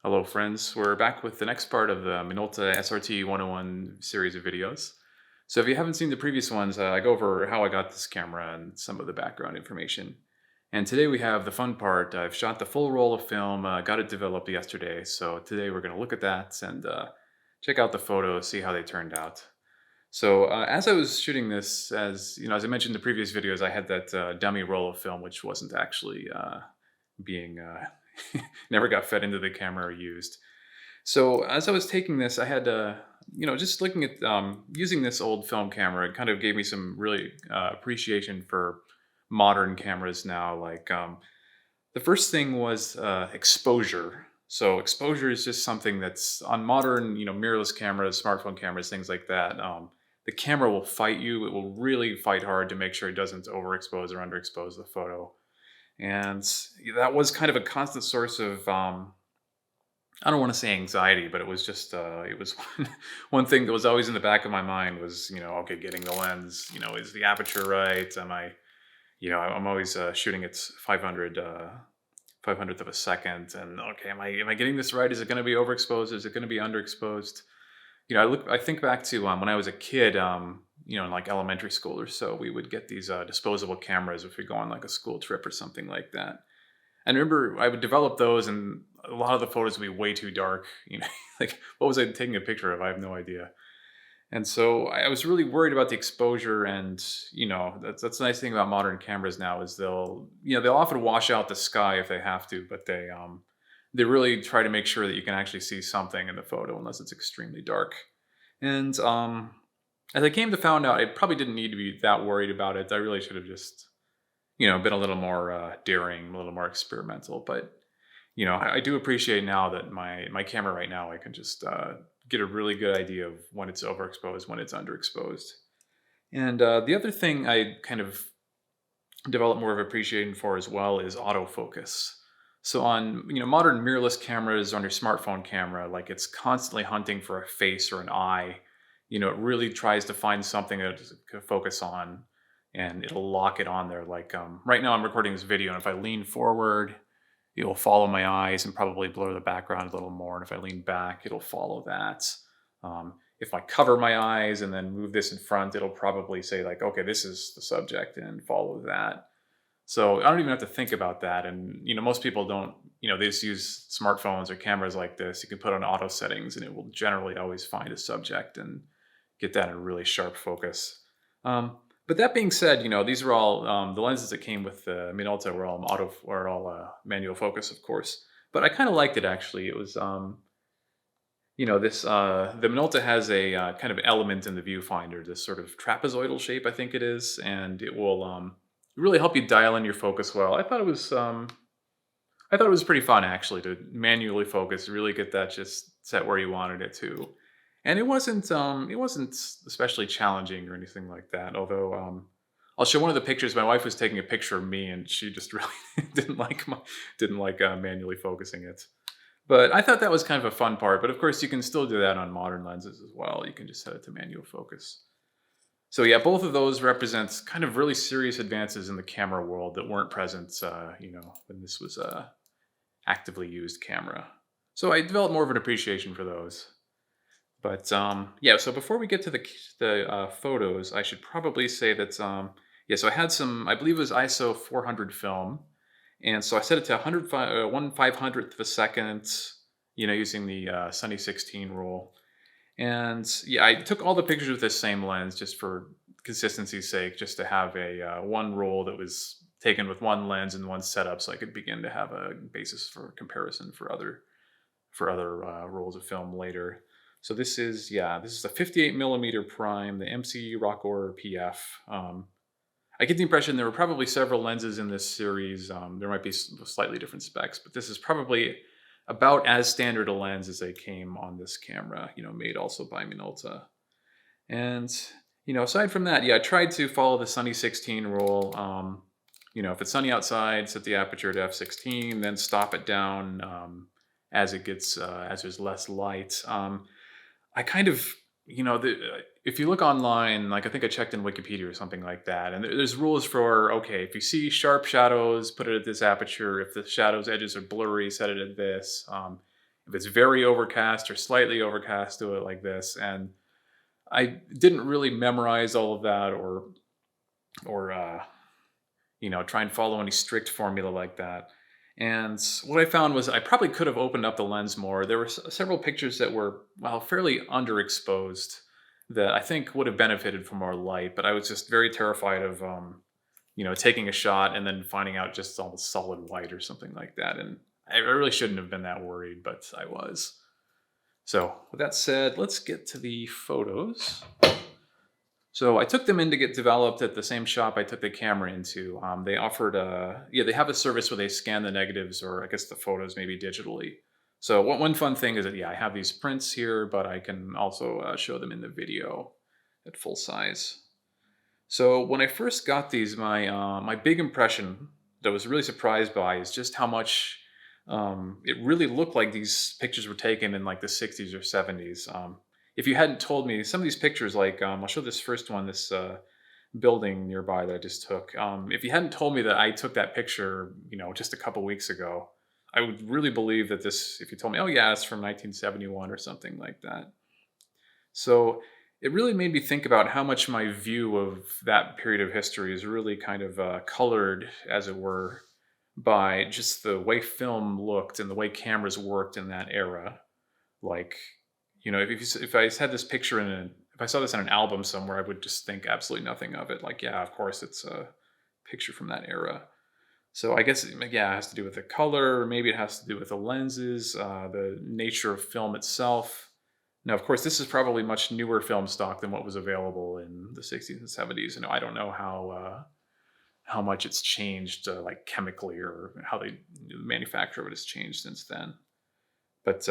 Hello, friends. We're back with the next part of the Minolta SRT 101 series of videos. So, if you haven't seen the previous ones, I go over how I got this camera and some of the background information. And today we have the fun part. I've shot the full roll of film, got it developed yesterday. So, today we're going to look at that and check out the photos, see how they turned out. So, as I was shooting this, as I mentioned in the previous videos, I had that dummy roll of film, which wasn't actually being never got fed into the camera or used. So as I was taking this, I had just looking at using this old film camera, it kind of gave me some really appreciation for modern cameras now. Like the first thing was exposure. So exposure is just something that's on modern, mirrorless cameras, smartphone cameras, things like that. The camera will fight you. It will really fight hard to make sure it doesn't overexpose or underexpose the photo. And that was kind of a constant source of I don't want to say anxiety, but it was just it was one thing that was always in the back of my mind was, okay, getting the lens, is the aperture right? Am I, I'm always shooting at 500 500th of a second, and okay, am I getting this right? Is it going to be overexposed? Is it going to be underexposed? I think back to when I was a kid, in like elementary school or so, we would get these disposable cameras if we go on like a school trip or something like that. And I remember I would develop those, and a lot of the photos would be way too dark. Like what was I taking a picture of? I have no idea. And so I was really worried about the exposure, and that's the nice thing about modern cameras now is they'll often wash out the sky if they have to, but they really try to make sure that you can actually see something in the photo unless it's extremely dark. And as I came to find out, I probably didn't need to be that worried about it. I really should have just been a little more daring, a little more experimental. But I do appreciate now that my camera right now, I can just get a really good idea of when it's overexposed, when it's underexposed. And the other thing I kind of developed more of appreciation for as well is autofocus. So on modern mirrorless cameras on your smartphone camera, like it's constantly hunting for a face or an eye. It really tries to find something to focus on, and it'll lock it on there. Like right now, I'm recording this video, and if I lean forward, it'll follow my eyes and probably blur the background a little more. And if I lean back, it'll follow that. If I cover my eyes and then move this in front, it'll probably say like, okay, this is the subject and follow that. So I don't even have to think about that. And, most people don't, they just use smartphones or cameras like this. You can put on auto settings and it will generally always find a subject and get that in really sharp focus. But that being said, these are all the lenses that came with the Minolta were all manual focus, of course. But I kind of liked it actually. It was this the Minolta has a kind of element in the viewfinder, this sort of trapezoidal shape, I think it is, and it will really help you dial in your focus well. I thought it was pretty fun actually to manually focus, really get that just set where you wanted it to. And it wasn't especially challenging or anything like that. Although I'll show one of the pictures. My wife was taking a picture of me, and she just really didn't like manually focusing it. But I thought that was kind of a fun part. But of course, you can still do that on modern lenses as well. You can just set it to manual focus. So yeah, both of those represents kind of really serious advances in the camera world that weren't present, when this was a actively used camera. So I developed more of an appreciation for those. But yeah, so before we get to the photos, I should probably say that yeah, so I had some, I believe it was ISO 400 film, and so I set it to 1/500th of a second, using the Sunny 16 rule. And yeah, I took all the pictures with this same lens just for consistency's sake, just to have a one roll that was taken with one lens and one setup, so I could begin to have a basis for comparison for other rolls of film later. So this is a 58 millimeter prime, the MC Rockor PF. I get the impression there were probably several lenses in this series. There might be slightly different specs, but this is probably about as standard a lens as they came on this camera, made also by Minolta. And, aside from that, yeah, I tried to follow the Sunny 16 rule. If it's sunny outside, set the aperture to f16, then stop it down as there's less light. I kind of, if you look online, like I think I checked in Wikipedia or something like that, and there's rules for, okay, if you see sharp shadows, put it at this aperture. If the shadows edges are blurry, set it at this. If it's very overcast or slightly overcast, do it like this. And I didn't really memorize all of that or try and follow any strict formula like that. And what I found was I probably could have opened up the lens more. There were several pictures that were, well, fairly underexposed that I think would have benefited from more light, but I was just very terrified of, taking a shot and then finding out just almost solid white or something like that. And I really shouldn't have been that worried, but I was. So with that said, let's get to the photos. So I took them in to get developed at the same shop I took the camera into. They offered they have a service where they scan the negatives, or I guess the photos maybe digitally. So one fun thing is that, I have these prints here, but I can also show them in the video at full size. So when I first got these, my big impression that I was really surprised by is just how much it really looked like these pictures were taken in like the 60s or 70s. If you hadn't told me, some of these pictures, like I'll show this first one, this building nearby that I just took. If you hadn't told me that I took that picture, just a couple weeks ago, I would really believe that this. If you told me, oh yeah, it's from 1971 or something like that. So it really made me think about how much my view of that period of history is really kind of colored, as it were, by just the way film looked and the way cameras worked in that era. Like, if I had this picture if I saw this in an album somewhere, I would just think absolutely nothing of it. Like, yeah, of course, it's a picture from that era. So I guess, it has to do with the color, or maybe it has to do with the lenses, the nature of film itself. Now, of course, this is probably much newer film stock than what was available in the 60s and 70s. I don't know how much it's changed, like chemically, or how the manufacture of it has changed since then. But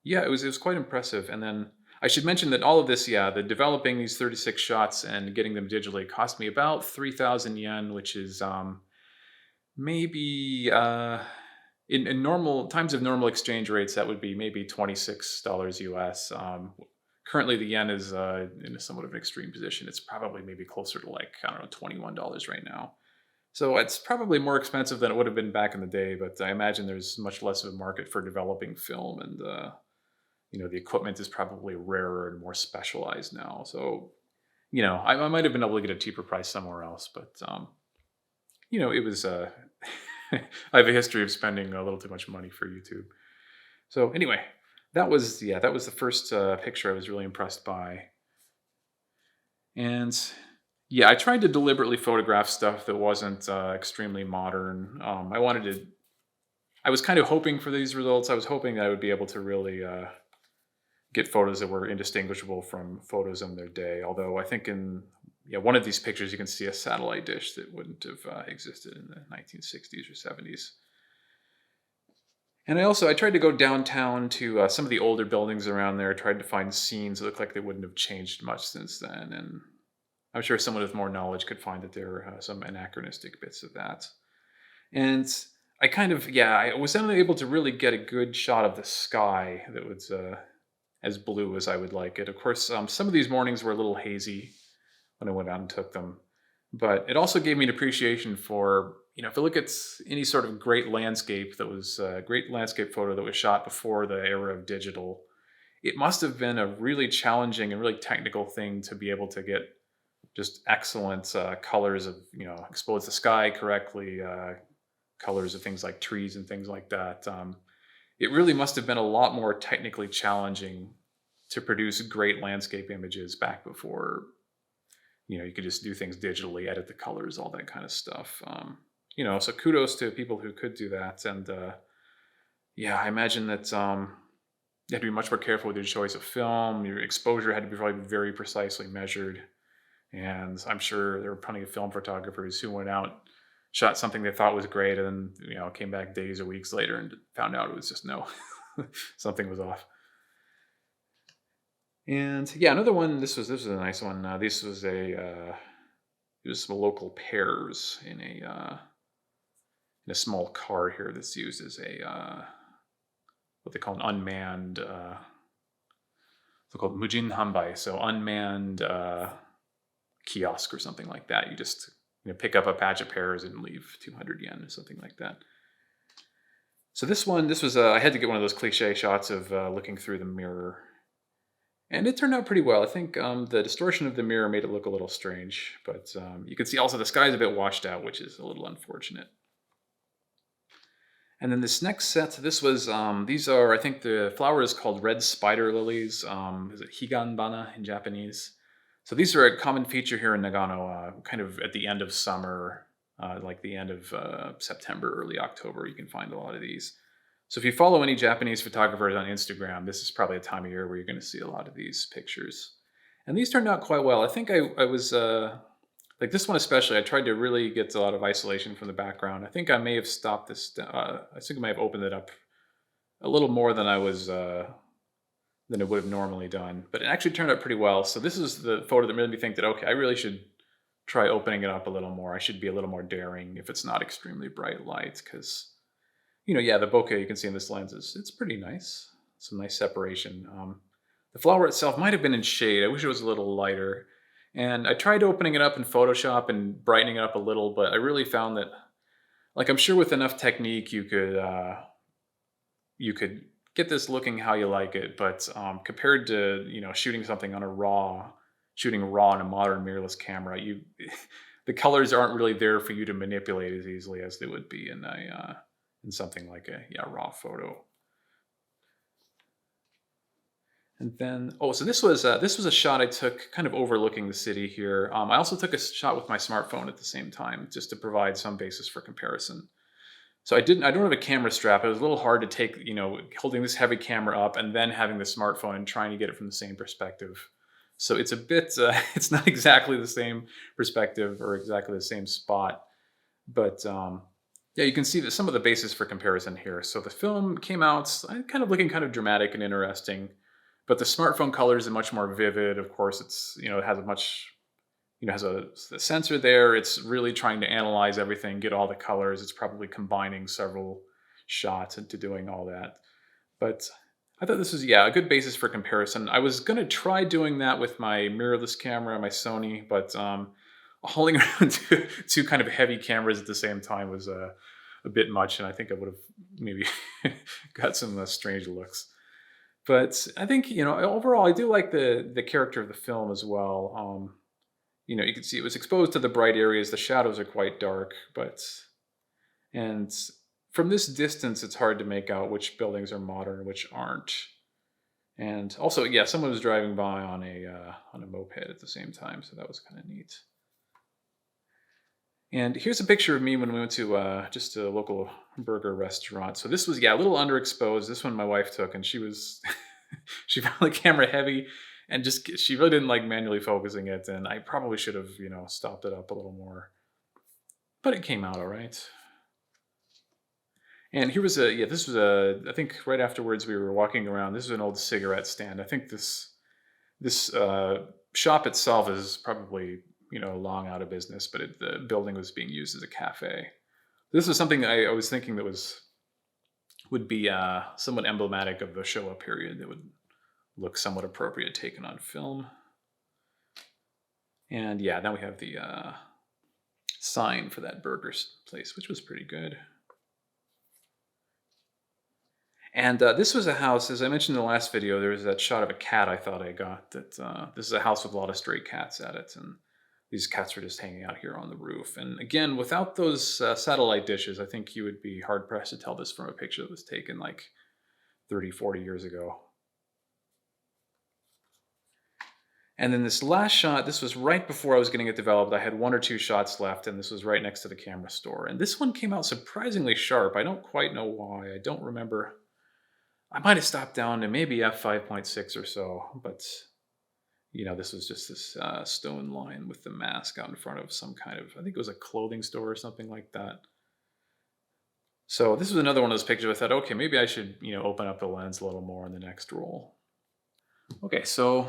it was quite impressive. And then I should mention that all of this, the developing these 36 shots and getting them digitally cost me about 3,000 yen, which is maybe in normal times of normal exchange rates, that would be maybe $26 US. Currently, the yen is in a somewhat of an extreme position. It's probably maybe closer to, like, I don't know, $21 right now. So it's probably more expensive than it would have been back in the day, but I imagine there's much less of a market for developing film, and the equipment is probably rarer and more specialized now. So, I might have been able to get a cheaper price somewhere else, but it was. I have a history of spending a little too much money for YouTube. So anyway, that was the first picture I was really impressed by. And I tried to deliberately photograph stuff that wasn't extremely modern. I was kind of hoping for these results. I was hoping that I would be able to really get photos that were indistinguishable from photos in their day. Although I think in one of these pictures you can see a satellite dish that wouldn't have existed in the 1960s or 70s. And I tried to go downtown to some of the older buildings around there. Tried to find scenes that looked like they wouldn't have changed much since then. And I'm sure someone with more knowledge could find that there are some anachronistic bits of that. And I was only able to really get a good shot of the sky that was as blue as I would like it. Of course, some of these mornings were a little hazy when I went out and took them. But it also gave me an appreciation for, if you look at any sort of great landscape great landscape photo that was shot before the era of digital, it must have been a really challenging and really technical thing to be able to get just excellent colors of, expose the sky correctly, colors of things like trees and things like that. It really must have been a lot more technically challenging to produce great landscape images back before, you could just do things digitally, edit the colors, all that kind of stuff. So kudos to people who could do that. And I imagine that you had to be much more careful with your choice of film. Your exposure had to be probably very precisely measured. And I'm sure there were plenty of film photographers who went out, shot something they thought was great, and then came back days or weeks later and found out it was just no, something was off. And another one. This was a nice one. This was it was some local pears in a small car here that's used as a what they call an unmanned. They're called Mujin Hanbai, so unmanned kiosk or something like that. You just pick up a patch of pears and leave 200 yen or something like that. So this was I had to get one of those cliche shots of looking through the mirror, and it turned out pretty well. I think the distortion of the mirror made it look a little strange, but you can see also the sky's a bit washed out, which is a little unfortunate. And then this next set, this was these are I think the flower is called red spider lilies. Is it higanbana in Japanese? So these are a common feature here in Nagano, kind of at the end of summer, like the end of September, early October. You can find a lot of these. So if you follow any Japanese photographers on Instagram, this is probably a time of year where you're going to see a lot of these pictures. And these turned out quite well. I think I was like this one especially. I tried to really get a lot of isolation from the background. I think I may have stopped this. I think I may have opened it up a little more than I was than it would have normally done. But it actually turned out pretty well. So this is the photo that made me think that okay, I really should try opening it up a little more. I should be a little more daring if it's not extremely bright light because yeah, the bokeh you can see in this lens is it's pretty nice. Some nice separation. The flower itself might have been in shade. I wish it was a little lighter. And I tried opening it up in Photoshop and brightening it up a little, but I really found that, like, I'm sure with enough technique you could get this looking how you like it. But compared to shooting something on shooting raw on a modern mirrorless camera, the colors aren't really there for you to manipulate as easily as they would be in something like a raw photo. And then so this was a shot I took kind of overlooking the city here. I also took a shot with my smartphone at the same time just to provide some basis for comparison. So I don't have a camera strap. It was a little hard to take, holding this heavy camera up and then having the smartphone and trying to get it from the same perspective. So it's a bit it's not exactly the same perspective or exactly the same spot, but yeah, you can see that some of the basis for comparison here. So the film came out kind of looking kind of dramatic and interesting, but the smartphone colors are much more vivid. Of course, it has a much, has the sensor there. It's really trying to analyze everything, get all the colors. It's probably combining several shots into doing all that. But I thought this was, yeah, a good basis for comparison. I was going to try doing that with my mirrorless camera, my Sony, but hauling around two kind of heavy cameras at the same time was a bit much, and I think I would have maybe got some strange looks. But I think overall, I do like the character of the film as well. You can see it was exposed to the bright areas. The shadows are quite dark, and from this distance, it's hard to make out which buildings are modern, which aren't. And also, yeah, someone was driving by on a moped at the same time, so that was kind of neat. And here's a picture of me when we went to just a local burger restaurant. So this was, yeah, a little underexposed. This one my wife took, and she was she found the camera heavy, and just she really didn't like manually focusing it. And I probably should have stopped it up a little more, but it came out all right. And here was this was I think right afterwards we were walking around. This is an old cigarette stand. I think this shop itself is probably long out of business, but the building was being used as a cafe. This was something I was thinking that would be somewhat emblematic of the Showa period. That would look somewhat appropriate taken on film. And yeah, now we have the sign for that burger place, which was pretty good. And this was a house, as I mentioned in the last video, there was that shot of a cat I thought I got. That this is a house with a lot of stray cats at it, and these cats were just hanging out here on the roof. And again, without those satellite dishes, I think you would be hard-pressed to tell this from a picture that was taken like 30, 40 years ago. And then this last shot, this was right before I was getting it developed. I had one or two shots left, and this was right next to the camera store. And this one came out surprisingly sharp. I don't quite know why. I don't remember. I might have stopped down to maybe f5.6 or so, but this was just this stone line with the mask out in front of some kind of, I think it was a clothing store or something like that. So this was another one of those pictures I thought, okay, maybe I should, open up the lens a little more in the next roll. Okay, so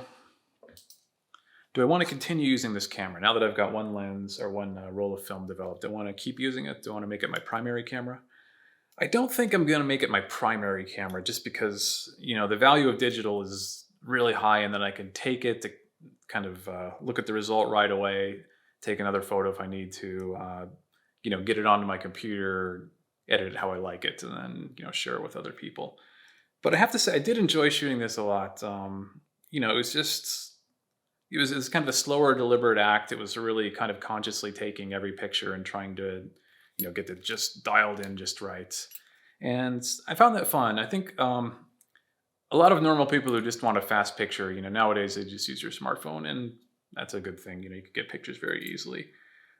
do I want to continue using this camera? Now that I've got one lens or one roll of film developed, do I want to keep using it? Do I want to make it my primary camera? I don't think I'm going to make it my primary camera just because, the value of digital is really high, and then I can take it to kind of look at the result right away, take another photo if I need to, get it onto my computer, edit it how I like it, and then share it with other people. But I have to say, I did enjoy shooting this a lot. It was just it was kind of a slower, deliberate act. It was really kind of consciously taking every picture and trying to get it just dialed in just right. And I found that fun. I think a lot of normal people who just want a fast picture, nowadays they just use your smartphone, and that's a good thing. You can get pictures very easily.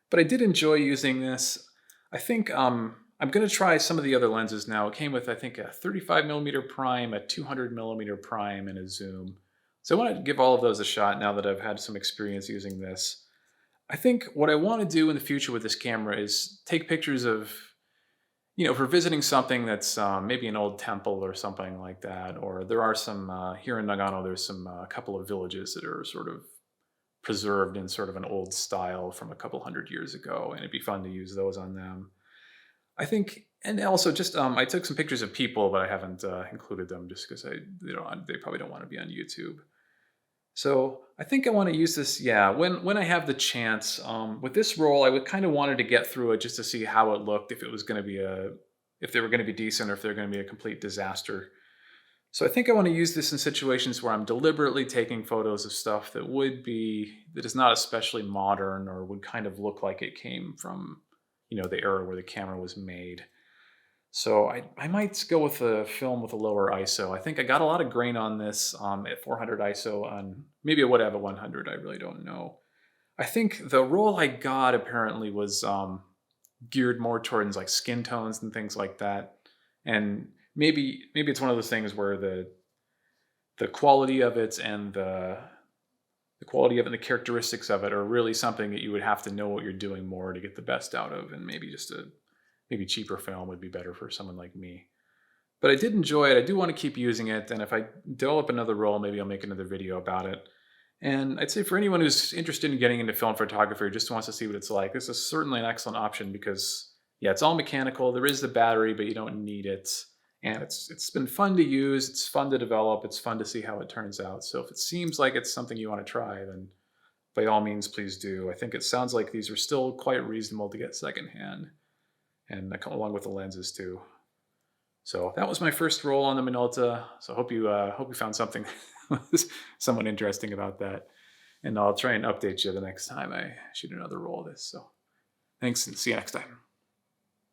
But I did enjoy using this. I think I'm going to try some of the other lenses now. It came with, I think, a 35 millimeter prime, a 200 millimeter prime, and a zoom. So I want to give all of those a shot now that I've had some experience using this. I think what I want to do in the future with this camera is take pictures of, if we're visiting something that's maybe an old temple or something like that, or there are some, here in Nagano, there's some couple of villages that are sort of preserved in sort of an old style from a couple hundred years ago, and it'd be fun to use those on them. I think, and also just I took some pictures of people, but I haven't included them just because they probably don't want to be on YouTube. So I think I want to use this, yeah, when I have the chance. With this roll, I would kind of wanted to get through it just to see how it looked, if it was going to be if they were going to be decent, or if they're going to be a complete disaster. So I think I want to use this in situations where I'm deliberately taking photos of stuff that is not especially modern, or would kind of look like it came from, the era where the camera was made. So I might go with a film with a lower ISO. I think I got a lot of grain on this at 400 ISO. On maybe it would have a 100. I really don't know. I think the roll I got apparently was geared more towards like skin tones and things like that. And maybe it's one of those things where the quality of it and the quality of it and the characteristics of it are really something that you would have to know what you're doing more to get the best out of, and maybe just maybe cheaper film would be better for someone like me. But I did enjoy it. I do want to keep using it, and if I develop another roll, maybe I'll make another video about it. And I'd say for anyone who's interested in getting into film photography or just wants to see what it's like, this is certainly an excellent option because, yeah, it's all mechanical. There is the battery, but you don't need it. And it's been fun to use. It's fun to develop. It's fun to see how it turns out. So if it seems like it's something you want to try, then by all means, please do. I think it sounds like these are still quite reasonable to get secondhand, and along with the lenses too. So that was my first roll on the Minolta. So I hope you found something somewhat interesting about that. And I'll try and update you the next time I shoot another roll of this. So thanks, and see you next time.